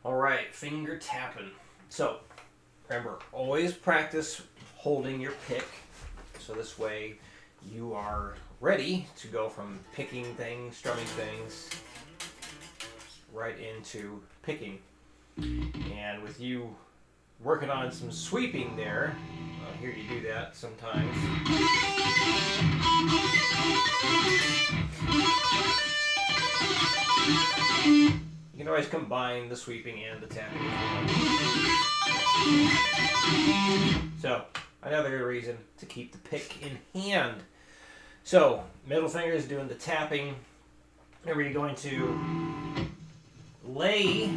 Alright, finger tapping. So, remember, always practice holding your pick. So this way you are ready to go from picking things, strumming things, right into picking. And with you working on some sweeping there, I'll hear you do that sometimes. You can always combine the sweeping and the tapping. So, another good reason to keep the pick in hand. So, middle finger is doing the tapping. Remember, you're going to lay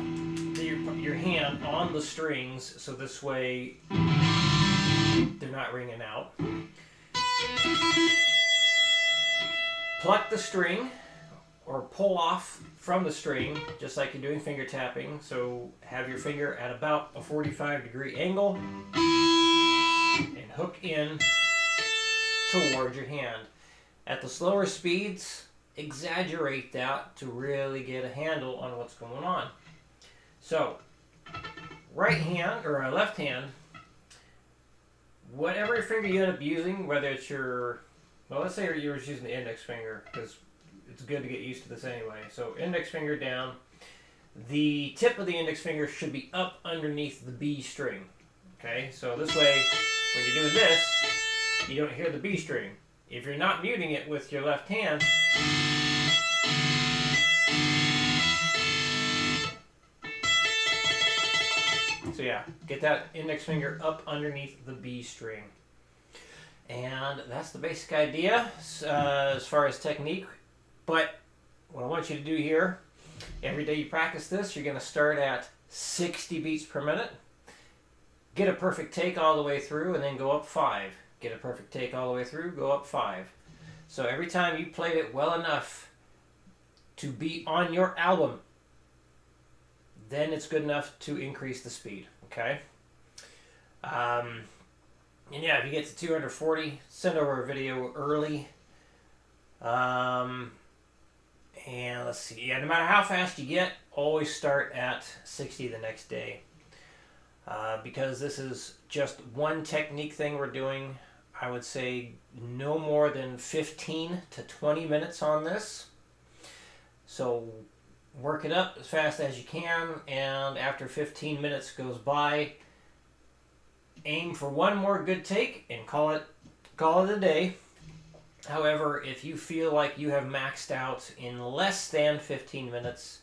your hand on the strings so this way they're not ringing out. Pluck the string or pull off from the string just like you're doing finger tapping. So have your finger at about a 45-degree angle and hook in toward your hand. At the slower speeds, exaggerate that to really get a handle on what's going on. So, right hand or left hand, whatever finger you end up using, whether it's your, well, let's say you're using the index finger because it's good to get used to this anyway. So, index finger down. The tip of the index finger should be up underneath the B string. Okay, so this way, when you're doing this, you don't hear the B string. If you're not muting it with your left hand, so yeah, get that index finger up underneath the B string. And that's the basic idea as far as technique. But what I want you to do here, every day you practice this, you're going to start at 60 beats per minute. Get a perfect take all the way through and then go up 5. Get a perfect take all the way through, go up 5. So every time you played it well enough to be on your album, then it's good enough to increase the speed, okay? And yeah, if you get to 240, send over a video early. And let's see, yeah, no matter how fast you get, always start at 60 the next day. Because this is just one technique thing we're doing, I would say no more than 15 to 20 minutes on this. So work it up as fast as you can, and after 15 minutes goes by, aim for one more good take and call it a day. However, if you feel like you have maxed out in less than 15 minutes,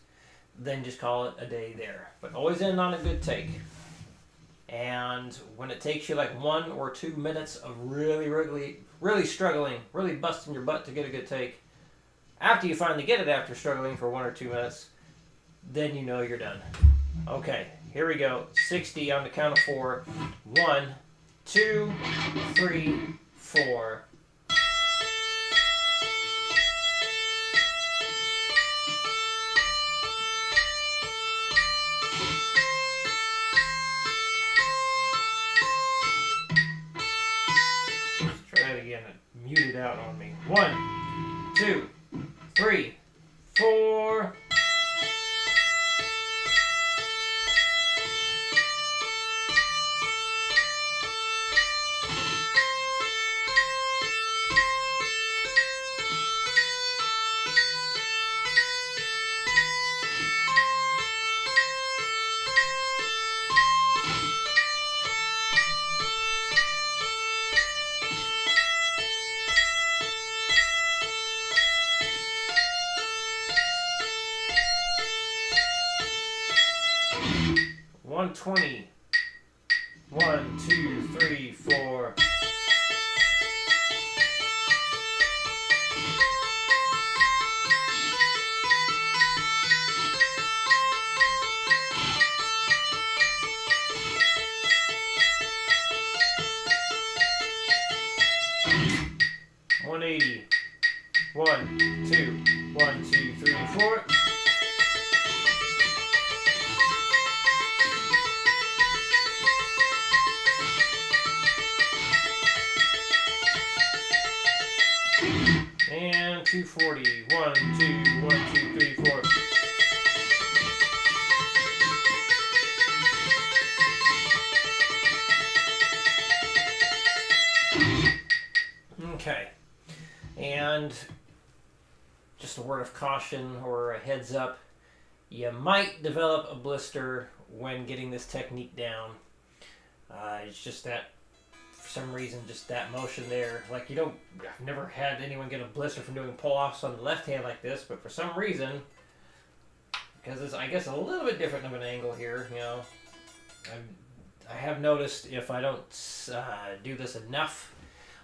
then just call it a day there. But always end on a good take. And when it takes you like 1 or 2 minutes of really struggling, really busting your butt to get a good take, after you finally get it after struggling for 1 or 2 minutes, then you know you're done. Okay, here we go. 60 on the count of 4. 1, 2, 3, 4. Muted out on me. 1, 2, 3, 4. $120. 1, 2, 3, 4. $180. 1, 2, 1, 2, 3, 4. And 240. 1, 2, 1, 2, 3, 4. And just a word of caution or a heads up, you might develop a blister when getting this technique down. It's just that, for some reason, just that motion there. Like, I've never had anyone get a blister from doing pull-offs on the left hand like this, but for some reason, because it's, I guess, a little bit different of an angle here, you know, I have noticed if I don't do this enough,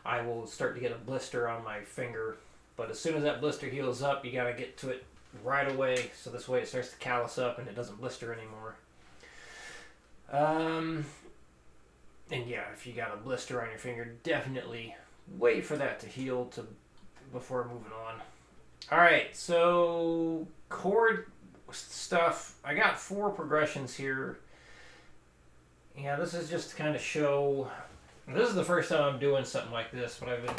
I will start to get a blister on my finger. But as soon as that blister heals up, you got to get to it right away, so this way it starts to callus up and it doesn't blister anymore. And yeah, if you got a blister on your finger, definitely wait for that to heal before moving on. Alright, so chord stuff. I got 4 progressions here. Yeah, this is just to kind of show. This is the first time I'm doing something like this, but I've been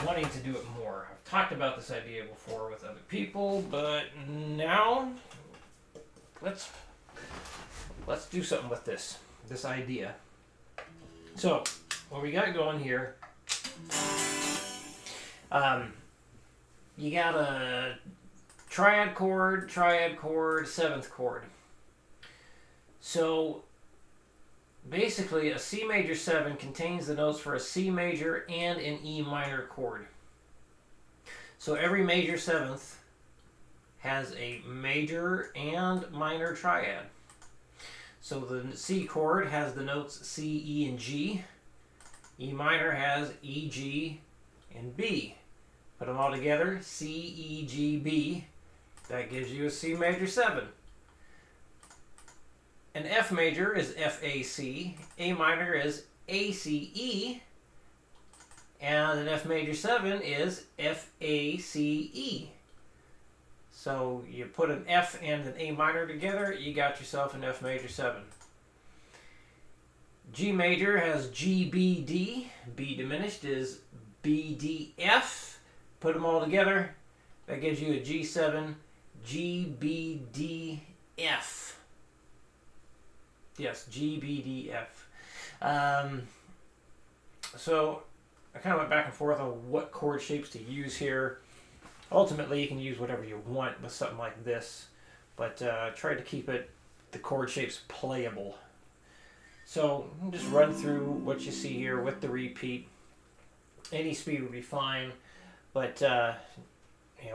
wanting to do it more. I've talked about this idea before with other people, but now let's do something with this idea. So, what we got going here, you got a triad chord, 7th chord. So, basically, a C major 7 contains the notes for a C major and an E minor chord. So every major 7th has a major and minor triad. So the C chord has the notes C, E, and G. E minor has E, G, and B. Put them all together, C, E, G, B. That gives you a C major 7. An F major is F, A, C. A minor is A, C, E. And an F major 7 is F, A, C, E. So you put an F and an A minor together, you got yourself an F major 7. G major has G, B, D. B diminished is B, D, F. Put them all together, that gives you a G7, G, B, D, F. Yes, G, B, D, F. So I kind of went back and forth on what chord shapes to use here. Ultimately, you can use whatever you want with something like this, but try to keep the chord shapes playable. So just run through what you see here with the repeat. Any speed would be fine, but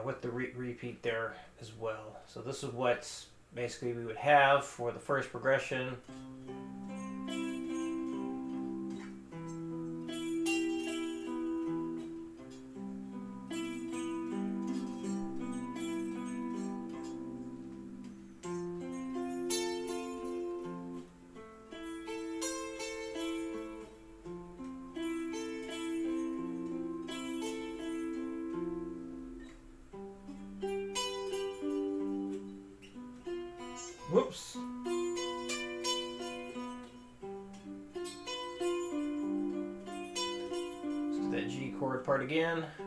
with the repeat there as well. So this is what basically we would have for the first progression. Whoops. Let's do that G chord part again. Oh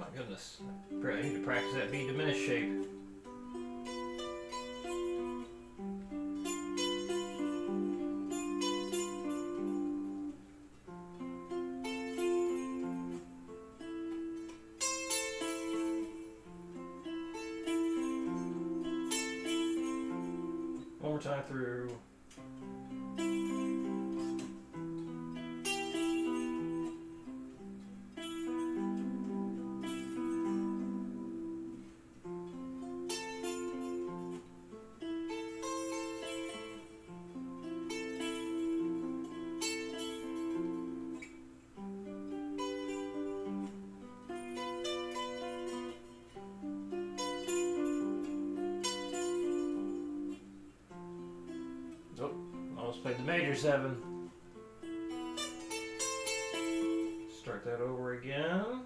my goodness. I need to practice that B diminished shape. One more time through. Oh, almost played the major 7. Start that over again.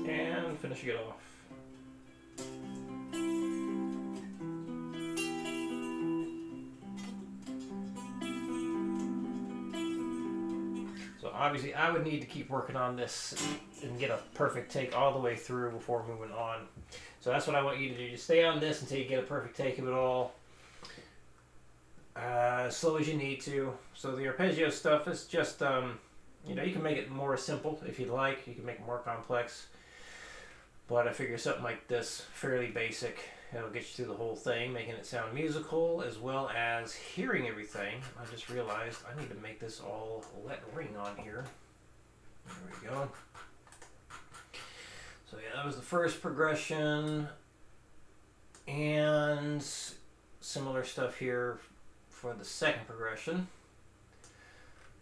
And finish it off. So So obviously I would need to keep working on this and get a perfect take all the way through before moving on. So that's what I want you to do. Just stay on this until you get a perfect take of it all. As slow as you need to. So the arpeggio stuff is just, you can make it more simple if you'd like. You can make it more complex. But I figure something like this, fairly basic, it'll get you through the whole thing, making it sound musical as well as hearing everything. I just realized I need to make this all let ring on here. There we go. So yeah, that was the first progression. And similar stuff here for the second progression.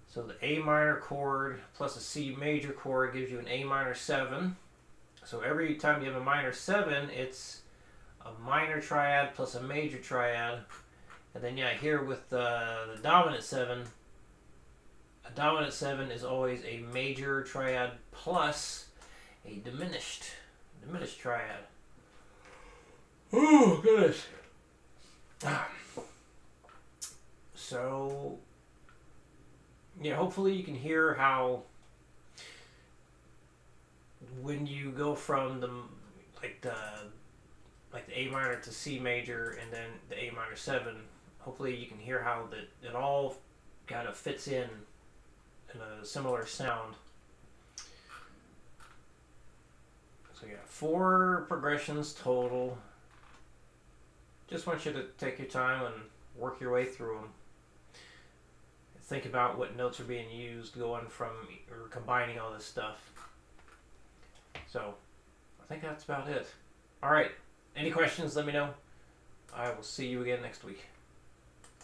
So the A minor chord plus a C major chord gives you an A minor 7. So every time you have a minor 7, it's a minor triad plus a major triad. And then yeah, here with the dominant 7, a dominant 7 is always a major triad plus a diminished triad. Oh, goodness. So, yeah, hopefully you can hear how when you go from the A minor to C major and then the A minor 7, hopefully you can hear how it all kind of fits in a similar sound. So yeah, 4 progressions total. Just want you to take your time and work your way through them. Think about what notes are being used, going from or combining all this stuff. So, I think that's about it. All right. Any questions, let me know. I will see you again next week.